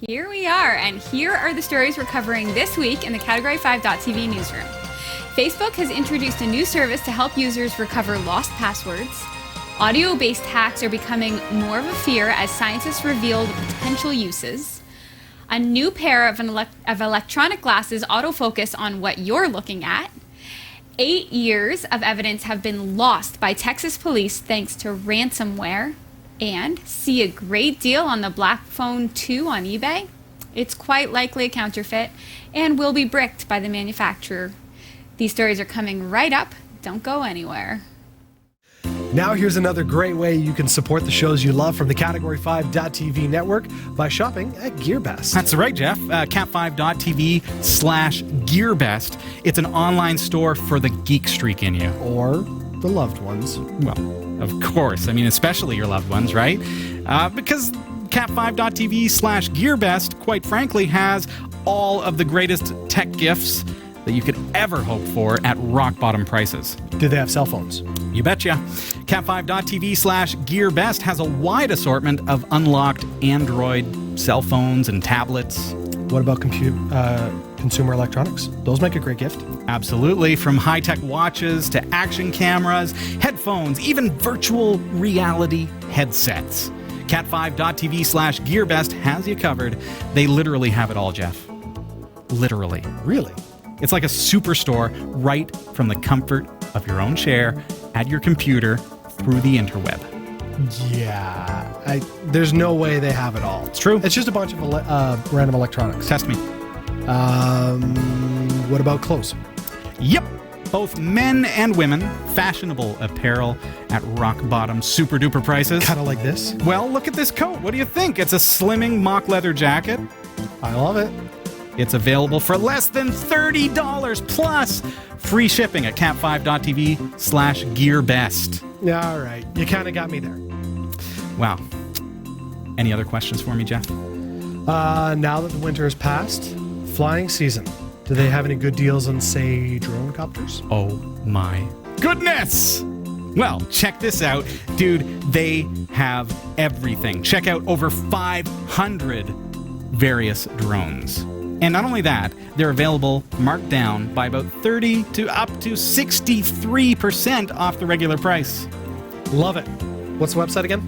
Here we are, and here are the stories we're covering this week in the Category5.tv newsroom. Facebook has introduced a new service to help users recover lost passwords. Audio-based hacks are becoming more of a fear as scientists reveal the potential uses. A new pair of electronic glasses autofocus on what you're looking at. 8 years of evidence have been lost by Texas police thanks to ransomware. And see a great deal on the Blackphone 2 on eBay? It's quite likely a counterfeit and will be bricked by the manufacturer. These stories are coming right up. Don't go anywhere. Now here's another great way you can support the shows you love from the Category5.tv network by shopping at GearBest. That's right, Jeff. Cat5.tv/GearBest. It's an online store for the geek streak in you. Or the loved ones. Well, of course. I mean, especially your loved ones, right? Because cat5.tv/GearBest, quite frankly, has all of the greatest tech gifts that you could ever hope for at rock-bottom prices. Do they have cell phones? You betcha. Cat5.tv/GearBest has a wide assortment of unlocked Android cell phones and tablets. What about consumer electronics? Those make a great gift. Absolutely. From high-tech watches to action cameras, headphones, even virtual reality headsets. Cat5.tv/GearBest has you covered. They literally have it all, Jeff. Literally. Really? It's like a superstore right from the comfort of your own chair at your computer through the interweb. Yeah. There's no way they have it all. It's true. It's just a bunch of random electronics. Test me. What about clothes? Yep. Both men and women, fashionable apparel at rock-bottom, super-duper prices. Kind of like this? Well, look at this coat. What do you think? It's a slimming mock leather jacket. I love it. It's available for less than $30 plus free shipping at cat5.tv/GearBest. Yeah, all right. You kind of got me there. Wow. Any other questions for me, Jeff? Now that the winter has passed, flying season. Do they have any good deals on, say, drone copters? Oh my goodness! Well, check this out. Dude, they have everything. Check out over 500 various drones. And not only that, they're available marked down by about 30 to up to 63% off the regular price. Love it. What's the website again?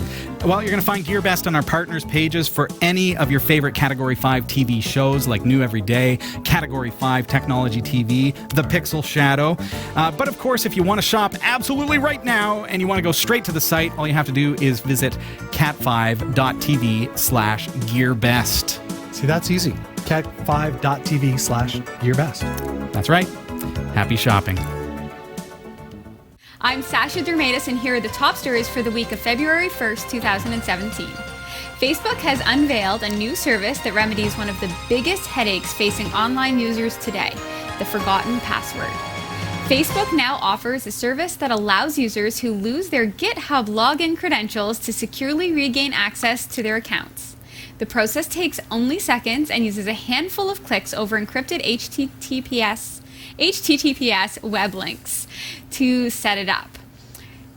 Well, you're going to find GearBest on our partners pages for any of your favorite Category 5 TV shows like New Every Day, Category 5 Technology TV, The Pixel Shadow. But of course, if you want to shop absolutely right now and you want to go straight to the site, all you have to do is visit cat5.tv/GearBest. See, that's easy. cat5.tv/GearBest. That's right. Happy shopping. I'm Sasha Dermatis, and here are the top stories for the week of February 1st, 2017. Facebook has unveiled a new service that remedies one of the biggest headaches facing online users today, the forgotten password. Facebook now offers a service that allows users who lose their GitHub login credentials to securely regain access to their accounts. The process takes only seconds and uses a handful of clicks over encrypted HTTPS web links to set it up.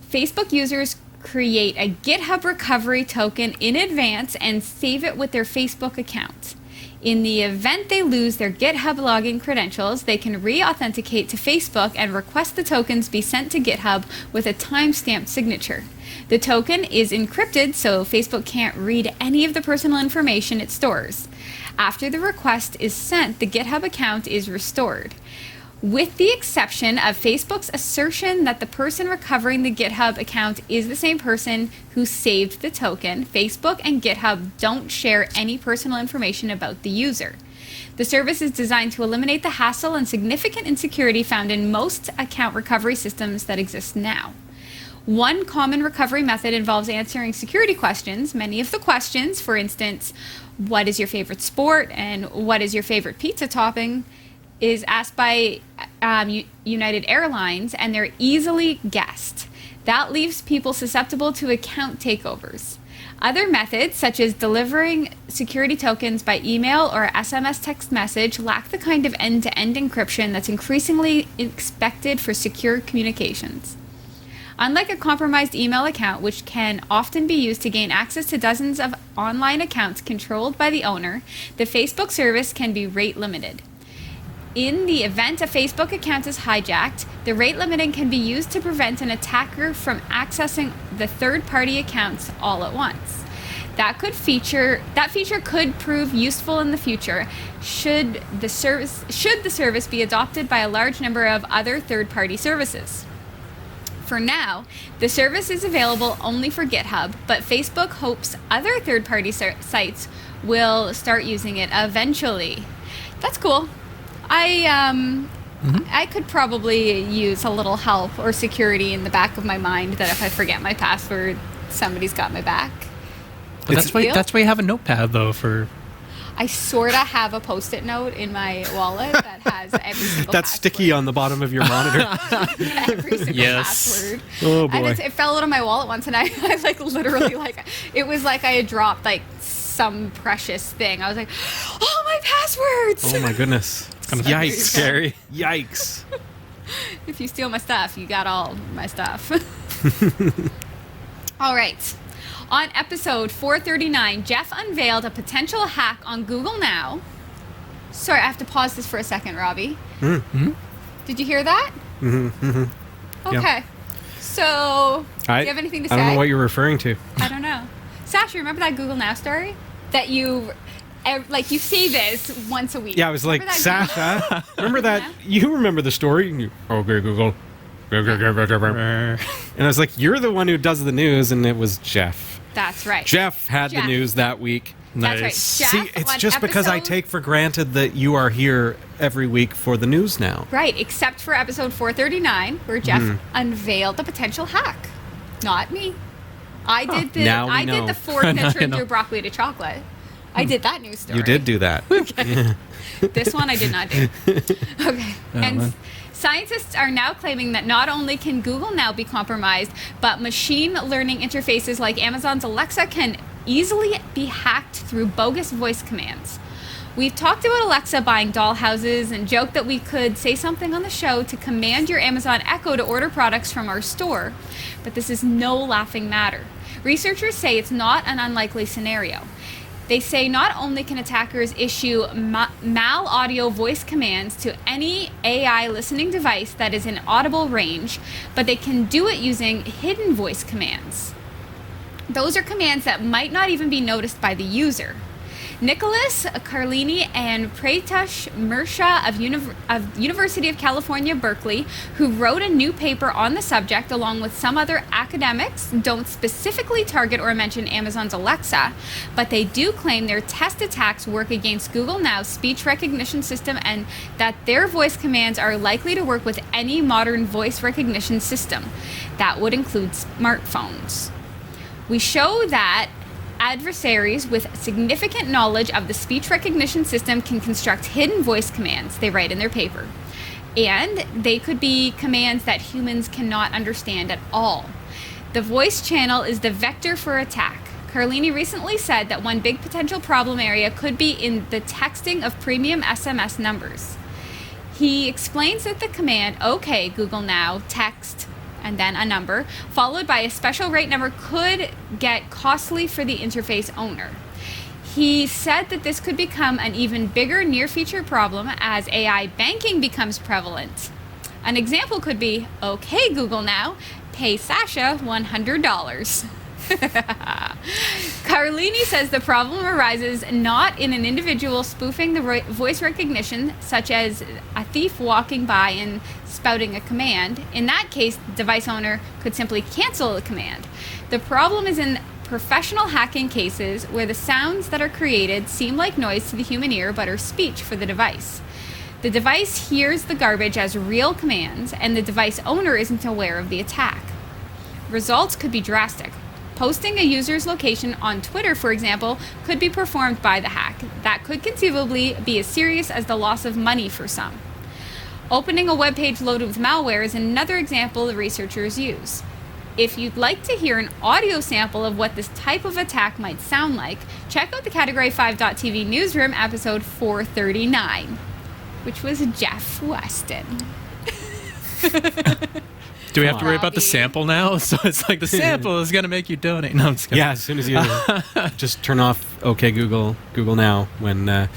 Facebook users create a GitHub recovery token in advance and save it with their Facebook account. In the event they lose their GitHub login credentials, they can re-authenticate to Facebook and request the tokens be sent to GitHub with a timestamped signature. The token is encrypted, so Facebook can't read any of the personal information it stores. After the request is sent, the GitHub account is restored. With the exception of Facebook's assertion that the person recovering the GitHub account is the same person who saved the token, Facebook and GitHub don't share any personal information about the user. The service is designed to eliminate the hassle and significant insecurity found in most account recovery systems that exist now. One common recovery method involves answering security questions. Many of the questions, for instance, what is your favorite sport and what is your favorite pizza topping, is asked by United Airlines, and they're easily guessed. That leaves people susceptible to account takeovers. Other methods, such as delivering security tokens by email or SMS text message, lack the kind of end-to-end encryption that's increasingly expected for secure communications. Unlike a compromised email account, which can often be used to gain access to dozens of online accounts controlled by the owner, the Facebook service can be rate limited. In the event a Facebook account is hijacked, the rate limiting can be used to prevent an attacker from accessing the third-party accounts all at once. That feature could prove useful in the future should the service be adopted by a large number of other third-party services. For now, the service is available only for GitHub, but Facebook hopes other third-party sites will start using it eventually. That's cool. I could probably use a little help or security in the back of my mind that if I forget my password, somebody's got my back. But that's why you have a notepad, though, for... I sort of have a Post-it note in my wallet that has every single That's password. sticky on the bottom of your monitor. Every single password. Oh, boy. And it fell out of my wallet once, and I like literally it was like I had dropped like some precious thing. I was like, oh, my passwords! Oh, my goodness. Yikes. Scary. Yikes. If you steal my stuff, you got all my stuff. All right. On episode 439, Jeff unveiled a potential hack on Google Now. Sorry, I have to pause this for a second, Robbie. Mm-hmm. Did you hear that? Mm-hmm. Okay. Yeah. So, do you have anything to say? I don't know what you're referring to. I don't know. Sasha, remember that Google Now story? That you see this once a week. Yeah, I was like, Sasha, remember that? You remember the story? Okay, Google. And I was like, you're the one who does the news, and it was Jeff. That's right. Jeff had the news that week. That's right. See, it's just because I take for granted that you are here every week for the news now. Right, except for episode 439, where Jeff unveiled the potential hack. Not me. I did the fourth picture of your broccoli to chocolate. I did that news story. You did do that. Okay. This one I did not do. Okay. And scientists are now claiming that not only can Google Now be compromised, but machine learning interfaces like Amazon's Alexa can easily be hacked through bogus voice commands. We've talked about Alexa buying dollhouses and joked that we could say something on the show to command your Amazon Echo to order products from our store, but this is no laughing matter. Researchers say it's not an unlikely scenario. They say not only can attackers issue mal-audio voice commands to any AI listening device that is in audible range, but they can do it using hidden voice commands. Those are commands that might not even be noticed by the user. Nicholas Carlini and Pratush Mirsha of University of California, Berkeley, who wrote a new paper on the subject along with some other academics, don't specifically target or mention Amazon's Alexa, but they do claim their test attacks work against Google Now's speech recognition system and that their voice commands are likely to work with any modern voice recognition system. That would include smartphones. We show that adversaries with significant knowledge of the speech recognition system can construct hidden voice commands, they write in their paper. And they could be commands that humans cannot understand at all. The voice channel is the vector for attack. Carlini recently said that one big potential problem area could be in the texting of premium SMS numbers. He explains that the command, OK, Google Now, text, and then a number, followed by a special rate number could get costly for the interface owner. He said that this could become an even bigger near-future problem as AI banking becomes prevalent. An example could be, okay, Google Now, pay Sasha $100. Carlini says the problem arises not in an individual spoofing the voice recognition, such as a thief walking by and spouting a command. In that case, the device owner could simply cancel the command. The problem is in professional hacking cases where the sounds that are created seem like noise to the human ear but are speech for the device. The device hears the garbage as real commands, and the device owner isn't aware of the attack. Results could be drastic. Posting a user's location on Twitter, for example, could be performed by the hack. That could conceivably be as serious as the loss of money for some. Opening a web page loaded with malware is another example the researchers use. If you'd like to hear an audio sample of what this type of attack might sound like, check out the Category 5.tv newsroom episode 439, which was Jeff Weston. Do we have to worry about Robbie. the sample now? So it's like the sample is going to make you donate. No, I'm just kidding. Yeah, as soon as you just turn off OK Google Now when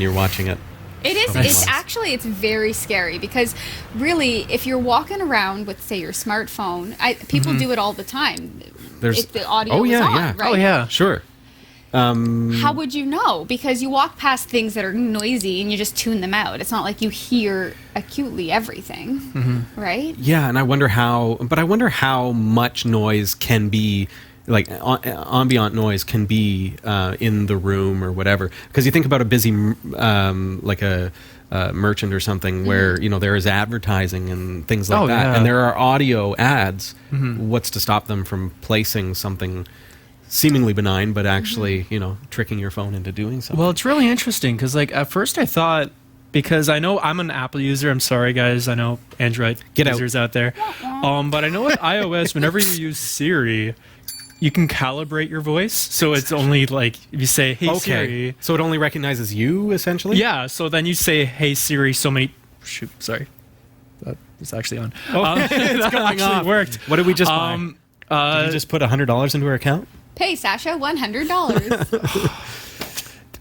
you're watching it. It is. Nice. It's actually, it's very scary because really, if you're walking around with, say, your smartphone, people do it all the time. If the audio is on, right? Oh, yeah. Sure. How would you know? Because you walk past things that are noisy and you just tune them out. It's not like you hear acutely everything, right? Yeah, and I wonder how much noise can be, like ambient noise can be in the room or whatever. Because you think about a busy, like a merchant or something where, there is advertising and things like that. Yeah. And there are audio ads. What's to stop them from placing something seemingly benign, but actually, tricking your phone into doing something? Well, it's really interesting because, like, at first I thought, because I know I'm an Apple user. I'm sorry, guys. I know Android users out there. But I know with iOS, whenever you use Siri, you can calibrate your voice. So it's only like if you say, "Hey Siri," so it only recognizes you essentially. Yeah. So then you say, "Hey Siri," so many. Shoot, sorry, that was actually on. It's that going actually off. worked. What did we just buy? Did you just put $100 into her account? Pay Sasha $100.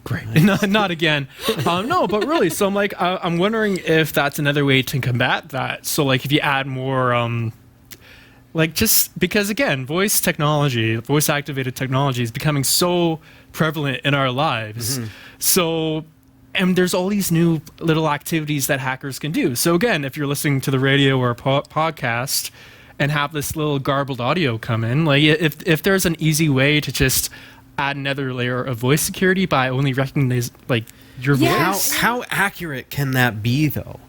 Great. Not again. No, but really, so I'm like, I'm wondering if that's another way to combat that. So like if you add more, like just because again, voice activated technology is becoming so prevalent in our lives. So, and there's all these new little activities that hackers can do. So again, if you're listening to the radio or a podcast and have this little garbled audio come in, like if there's an easy way to just add another layer of voice security by only recognizing like your voice. How accurate can that be, though?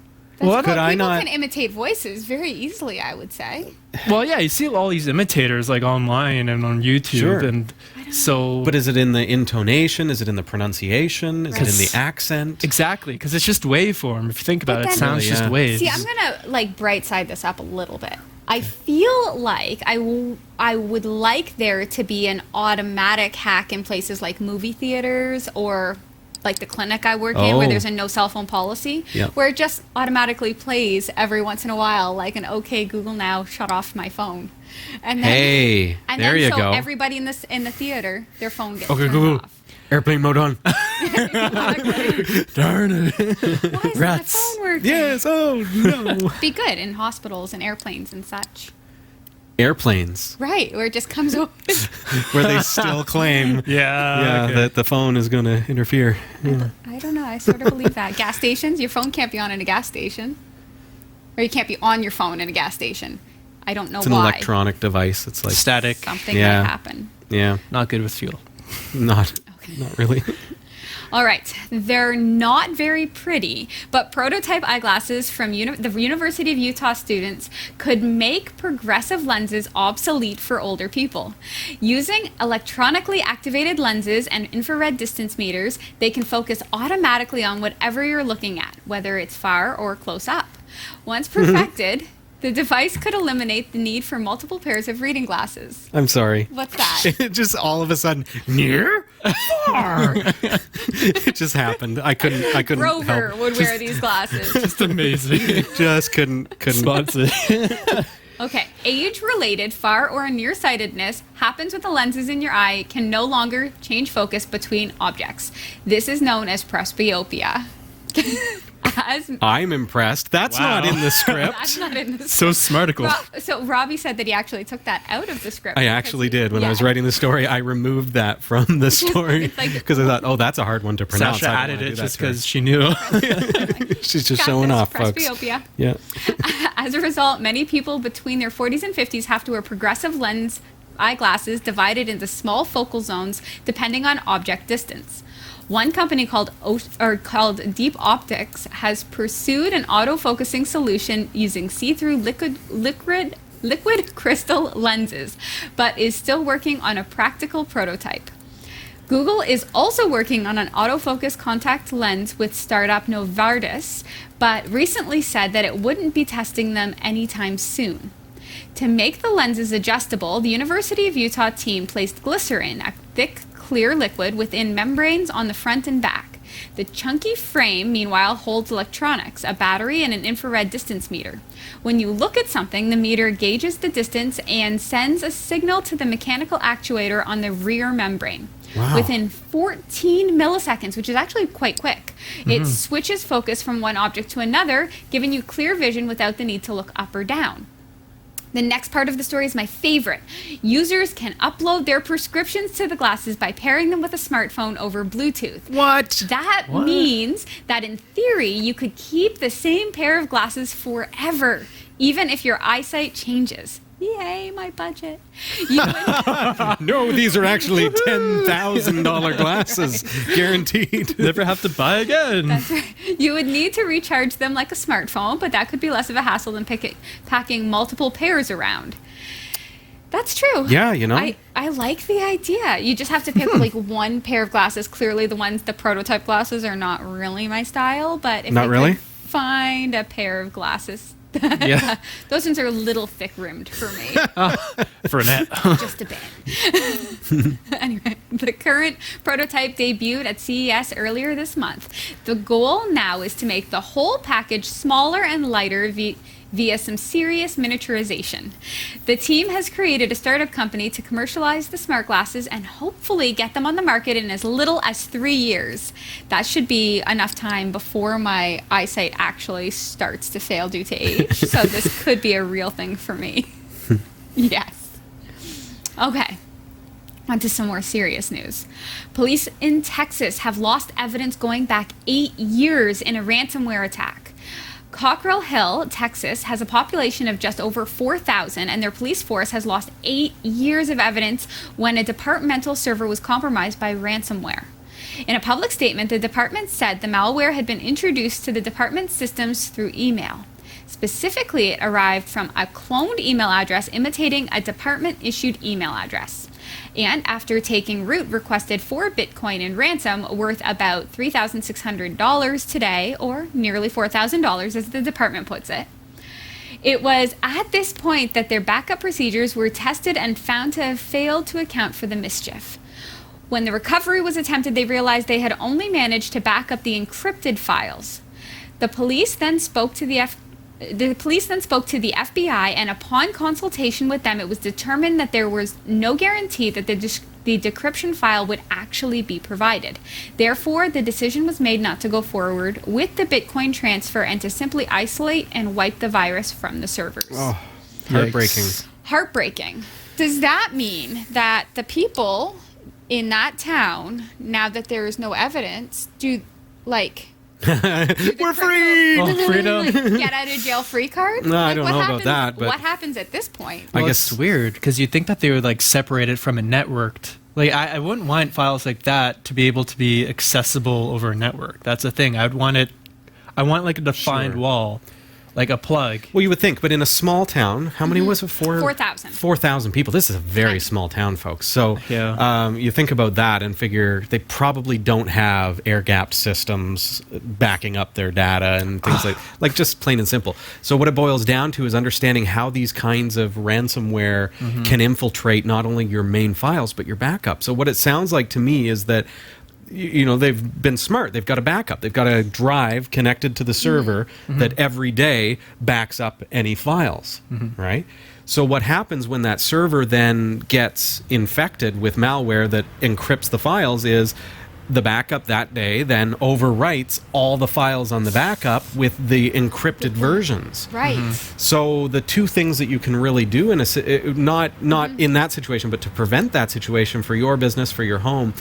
Well, people can imitate voices very easily, I would say. Well, yeah, you see all these imitators like online and on YouTube, Sure. and so. But is it in the intonation? Is it in the pronunciation? Is it in the accent? Exactly, because it's just waveform. If you think about it, it sounds Really, just waves. See, I'm gonna like bright side this up a little bit. I feel like I would like there to be an automatic hack in places like movie theaters or like the clinic I work in where there's a no cell phone policy, where it just automatically plays every once in a while, like an OK Google Now, shut off my phone. And then, there you go. Everybody in the theater, their phone gets Okay, turned Google. off. Airplane mode on. Darn it. Why is my phone working? Yes, oh no. Be good in hospitals and airplanes and such. Airplanes. Right, where it just comes over. Where they still claim that the phone is going to interfere. Yeah. I don't know. I sort of believe that. Gas stations, your phone can't be on in a gas station. Or you can't be on your phone in a gas station. I don't know It's an why. electronic device. It's like Static. Something might happen. Yeah. Not good with fuel. Not really. All right. They're not very pretty, but prototype eyeglasses from the University of Utah students could make progressive lenses obsolete for older people. Using electronically activated lenses and infrared distance meters, they can focus automatically on whatever you're looking at, whether it's far or close up. Once perfected, the device could eliminate the need for multiple pairs of reading glasses. I'm sorry. What's that? It just all of a sudden, near? Far. It just happened. I couldn't Rover help. would wear these glasses. Just amazing. Just couldn't Sponsor. Okay, age-related far or nearsightedness happens when the lenses in your eye can no longer change focus between objects. This is known as presbyopia. I'm impressed. That's not in the script. That's not in the script. So smarticle. So Robbie said that he actually took that out of the script. I actually did. When I was writing the story, I removed that from the story because I thought, oh, that's a hard one to pronounce. Sasha added it just because she knew. She's just showing off, folks. Presbyopia. Yeah. As a result, many people between their 40s and 50s have to wear progressive lens eyeglasses divided into small focal zones depending on object distance. One company called Deep Optics has pursued an auto-focusing solution using see-through liquid crystal lenses, but is still working on a practical prototype. Google is also working on an autofocus contact lens with startup Novartis, but recently said that it wouldn't be testing them anytime soon. To make the lenses adjustable, the University of Utah team placed glycerin, a thick, clear liquid, within membranes on the front and back. The chunky frame, meanwhile, holds electronics, a battery, and an infrared distance meter. When you look at something, the meter gauges the distance and sends a signal to the mechanical actuator on the rear membrane. Wow. Within 14 milliseconds, which is actually quite quick, it switches focus from one object to another, giving you clear vision without the need to look up or down. The next part of the story is my favorite. Users can upload their prescriptions to the glasses by pairing them with a smartphone over Bluetooth. What? That means that in theory, you could keep the same pair of glasses forever, even if your eyesight changes. Yay, my budget. You would, No, these are actually $10,000 glasses, guaranteed. Never have to buy again. that's right. You would need to recharge them like a smartphone, but that could be less of a hassle than packing multiple pairs around. That's true. Yeah, you know. I like the idea. You just have to pick like one pair of glasses. Clearly, the prototype glasses are not really my style, but if Not I really? could find a pair of glasses, Yeah. those ones are a little thick-rimmed for me. For a net. Just a bit. Anyway, the current prototype debuted at CES earlier this month. The goal now is to make the whole package smaller and lighter via some serious miniaturization. The team has created a startup company to commercialize the smart glasses and hopefully get them on the market in as little as 3 years. That should be enough time before my eyesight actually starts to fail due to age. So this could be a real thing for me. Yes. Okay. On to some more serious news. Police in Texas have lost evidence going back 8 years in a ransomware attack. Cockrell Hill, Texas, has a population of just over 4,000, and their police force has lost 8 years of evidence when a departmental server was compromised by ransomware. In a public statement, the department said the malware had been introduced to the department's systems through email. Specifically, it arrived from a cloned email address imitating a department-issued email address. And after taking root, requested 4 Bitcoin in ransom worth about $3,600 today, or nearly $4,000 as the department puts it. It was at this point that their backup procedures were tested and found to have failed to account for the mischief. When the recovery was attempted, they realized they had only managed to back up the encrypted files. The police then spoke to the FBI, and upon consultation with them, it was determined that there was no guarantee that the decryption file would actually be provided. Therefore, the decision was made not to go forward with the Bitcoin transfer and to simply isolate and wipe the virus from the servers. Oh, heartbreaking. Yikes. Heartbreaking. Does that mean that the people in that town, now that there is no evidence, We're free! Oh, freedom. get out of jail free card? No, I don't what know about happens- that, but- what happens at this point? I Well, guess- it's weird because you'd think that they would like separate it from a networked. Like I wouldn't want files like that to be able to be accessible over a network. That's the thing. I want like a defined Sure. wall, like a plug. Well, you would think, but in a small town, how many was it? 4,000. 4,000 people. This is a very Right. small town, folks. So Yeah. you think about that and figure they probably don't have air-gapped systems backing up their data and things like just plain and simple. So what it boils down to is understanding how these kinds of ransomware can infiltrate not only your main files, but your backup. So what it sounds like to me is that they've been smart. They've got a backup. They've got a drive connected to the server that every day backs up any files, right? So what happens when that server then gets infected with malware that encrypts the files is the backup that day then overwrites all the files on the backup with the encrypted versions. Right. So the two things that you can really do in not in that situation, but to prevent that situation for your business, for your home,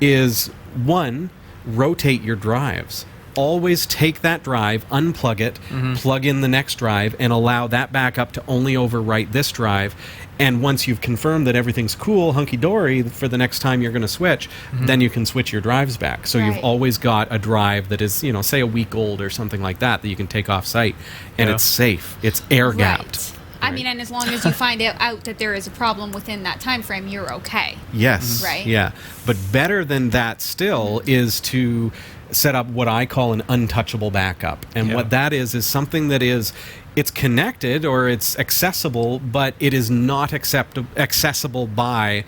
is one, rotate your drives. Always take that drive, unplug it, plug in the next drive, and allow that backup to only overwrite this drive. And once you've confirmed that everything's cool, hunky-dory, for the next time you're going to switch, then you can switch your drives back. So you've Right. always got a drive that is, say a week old or something like that you can take off site. And Yeah. it's safe. It's air-gapped. Right. I mean, and as long as you find out that there is a problem within that time frame, you're okay. Yes. Right. Yeah. But better than that still is to set up what I call an untouchable backup. And Yeah. what that is something that it's connected or it's accessible, but it is not accessible by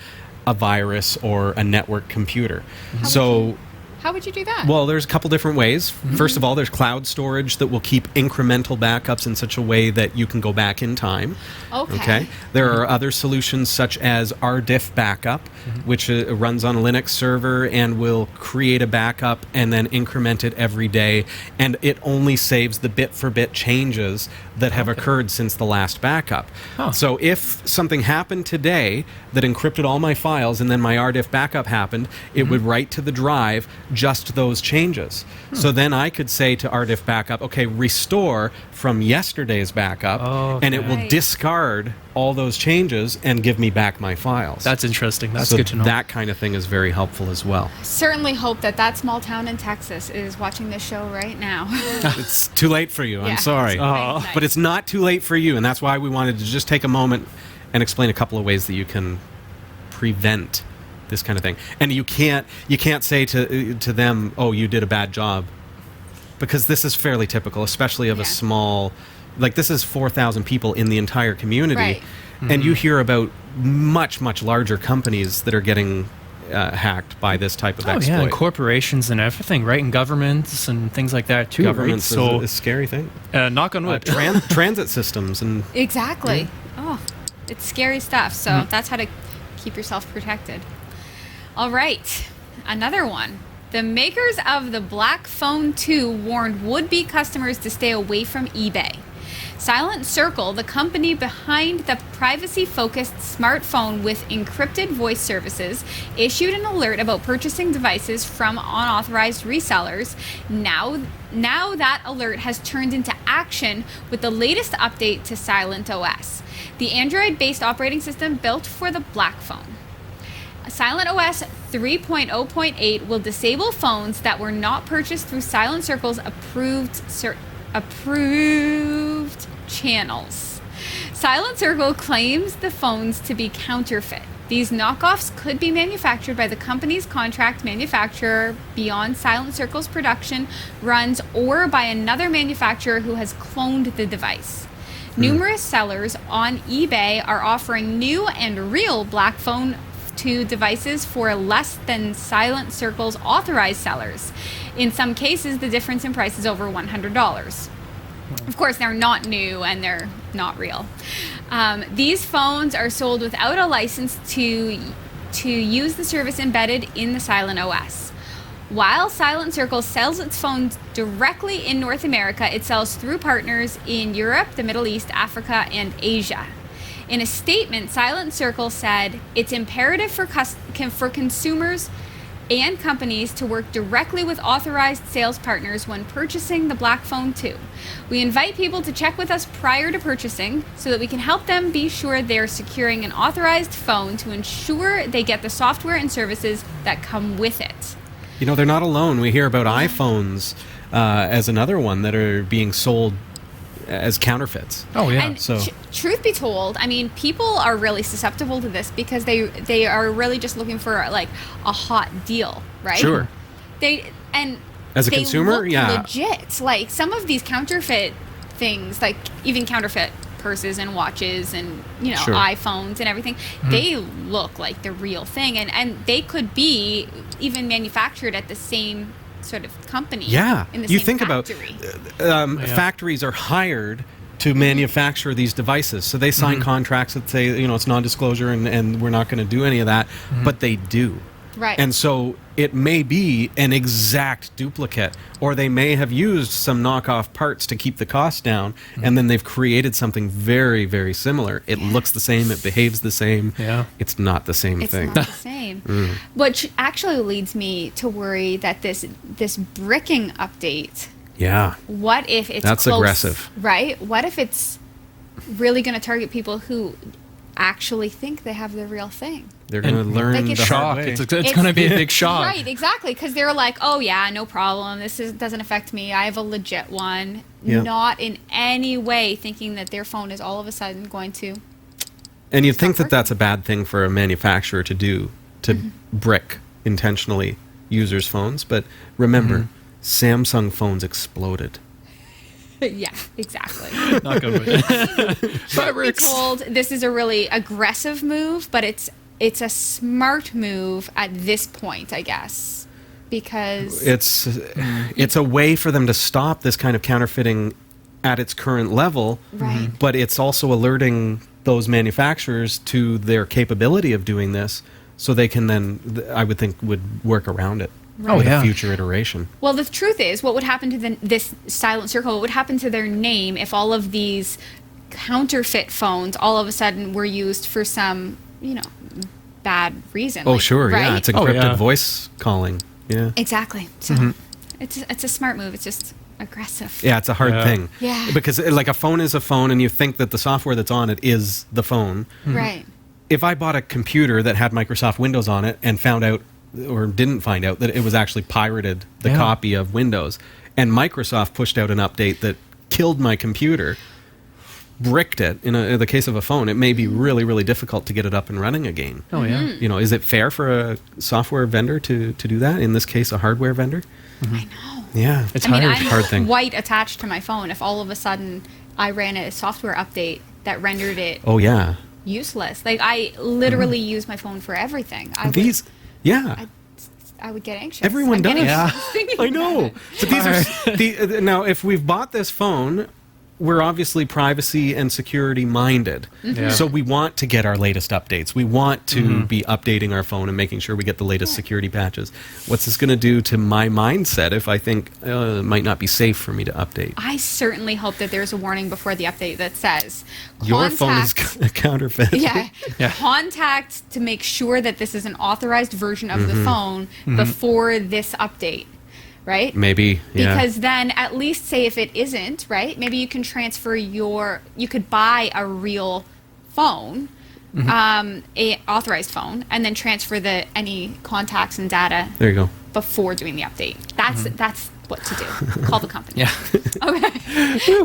a virus or a network computer. So How would you do that? Well, there's a couple different ways. First of all, there's cloud storage that will keep incremental backups in such a way that you can go back in time. Okay. There are other solutions such as RDiff backup, which runs on a Linux server and will create a backup and then increment it every day. And it only saves the bit-for-bit changes that have occurred since the last backup. Huh. So if something happened today that encrypted all my files and then my RDiff backup happened, it would write to the drive just those changes. So then I could say to RDiff backup, okay, restore from yesterday's backup, and it will Right. discard all those changes and give me back my files. That's interesting. That's so good to know. that kind of thing is very helpful as well. Certainly hope that small town in Texas is watching this show right now. It's too late for you. Yeah. I'm sorry. Nice, nice. But it's not too late for you, and that's why we wanted to just take a moment and explain a couple of ways that you can prevent this kind of thing. And you can't say to them, "Oh, you did a bad job," because this is fairly typical, especially of Yeah. a small, like this is 4,000 people in the entire community, Right. and you hear about much larger companies that are getting hacked by this type of Oh exploit. yeah, and corporations and everything, right? And governments and things like that too. Governments right? So is a scary thing. knock on wood. Transit systems and Exactly. Oh, it's scary stuff. So that's how to keep yourself protected. All right, another one. The makers of the Blackphone 2 warned would-be customers to stay away from eBay. Silent Circle, the company behind the privacy-focused smartphone with encrypted voice services, issued an alert about purchasing devices from unauthorized resellers. Now that alert has turned into action with the latest update to Silent OS, the Android-based operating system built for the Blackphone. Silent OS 3.0.8 will disable phones that were not purchased through Silent Circle's approved channels. Silent Circle claims the phones to be counterfeit. These knockoffs could be manufactured by the company's contract manufacturer beyond Silent Circle's production runs or by another manufacturer who has cloned the device. Numerous sellers on eBay are offering new and real Blackphone 2 devices for less than Silent Circle's authorized sellers. In some cases, the difference in price is over $100. Of course, they're not new and they're not real. These phones are sold without a license to use the service embedded in the Silent OS. While Silent Circle sells its phones directly in North America, it sells through partners in Europe, the Middle East, Africa, and Asia. In a statement, Silent Circle said, "It's imperative for consumers and companies to work directly with authorized sales partners when purchasing the Blackphone 2. We invite people to check with us prior to purchasing so that we can help them be sure they're securing an authorized phone to ensure they get the software and services that come with it." you know they're not alone. We hear about iPhones as another one that are being sold as counterfeits. Oh yeah. And So- truth be told, I mean, people are really susceptible to this because they are really just looking for like a hot deal, right? Sure. As a they consumer, look yeah. legit. Like some of these counterfeit things, like even counterfeit purses and watches and Sure. iPhones and everything, they look like the real thing, and they could be even manufactured at the same sort of company. Yeah, in the you same think factory. about factories are hired to manufacture these devices, so they sign contracts that say it's non-disclosure and we're not going to do any of that, but they do. Right. And so it may be an exact duplicate, or they may have used some knockoff parts to keep the cost down, and then they've created something very, very similar. It looks the same, it behaves the same. Yeah. It's not the same It's thing. not the same. Which actually leads me to worry that this bricking update, Yeah. what if it's That's close, aggressive. right? What if it's really going to target people who actually think they have the real thing? They're going to And learn Like the it's shock. hard way. It's going to be a big shock. Right, exactly, because they're like, oh yeah, no problem. Doesn't affect me. I have a legit one. Yeah. Not in any way thinking that their phone is all of a sudden going to. And you'd think that working. that's a bad thing for a manufacturer to do, to brick intentionally users' phones. But remember, Samsung phones exploded. Yeah, exactly. Not good with it. Truth be told, this is a really aggressive move, but it's a smart move at this point, I guess. because it's a way for them to stop this kind of counterfeiting at its current level, Right. but it's also alerting those manufacturers to their capability of doing this, so they can then, I would think, would work around it. Oh, with yeah. a future iteration. Well, the truth is, what would happen to this silent circle? What would happen to their name if all of these counterfeit phones all of a sudden were used for some, bad reason? Oh, like, sure, right? yeah, it's Oh, encrypted yeah. voice calling. Yeah, Exactly. So Mm-hmm. it's a smart move. It's just aggressive. yeah, it's a hard Yeah. thing. Yeah. Because like a phone is a phone, and you think that the software that's on it is the phone. Right. If I bought a computer that had Microsoft Windows on it and found out or didn't find out that it was actually pirated, the Yeah. copy of Windows, and Microsoft pushed out an update that killed my computer, bricked it, in the case of a phone, it may be really, really difficult to get it up and running again. Oh yeah. Is it fair for a software vendor to do that? In this case, a hardware vendor? I know. Yeah. It's I mean, hard. I'm Hard thing. quite attached to my phone. If all of a sudden I ran a software update that rendered it Oh, yeah. useless, like I literally use my phone for everything. These, yeah. I would get anxious. Everyone I'm getting does. anxious thinking I know. about it. But these are now. If we've bought this phone, we're obviously privacy and security minded. Yeah. So we want to get our latest updates. We want to be updating our phone and making sure we get the latest security patches. What's this going to do to my mindset if I think it might not be safe for me to update? I certainly hope that there's a warning before the update that says Your phone is contact- a counterfeit. Yeah. Yeah. Contact to make sure that this is an authorized version of the phone before this update, right? Maybe. Yeah. Because then at least say if it isn't, right? Maybe you can transfer you could buy a real phone, a authorized phone, and then transfer any contacts and data There you go. before doing the update. That's what to do. Call the company. Yeah. Okay.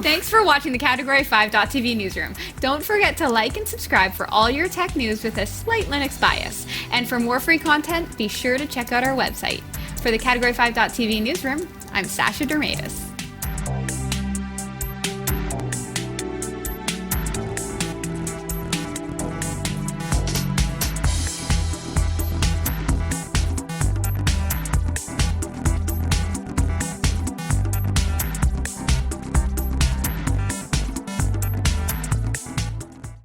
Thanks for watching the Category 5.tv newsroom. Don't forget to like and subscribe for all your tech news with a slight Linux bias. And for more free content, be sure to check out our website. For the Category 5.tv newsroom, I'm Sasha Dermatis.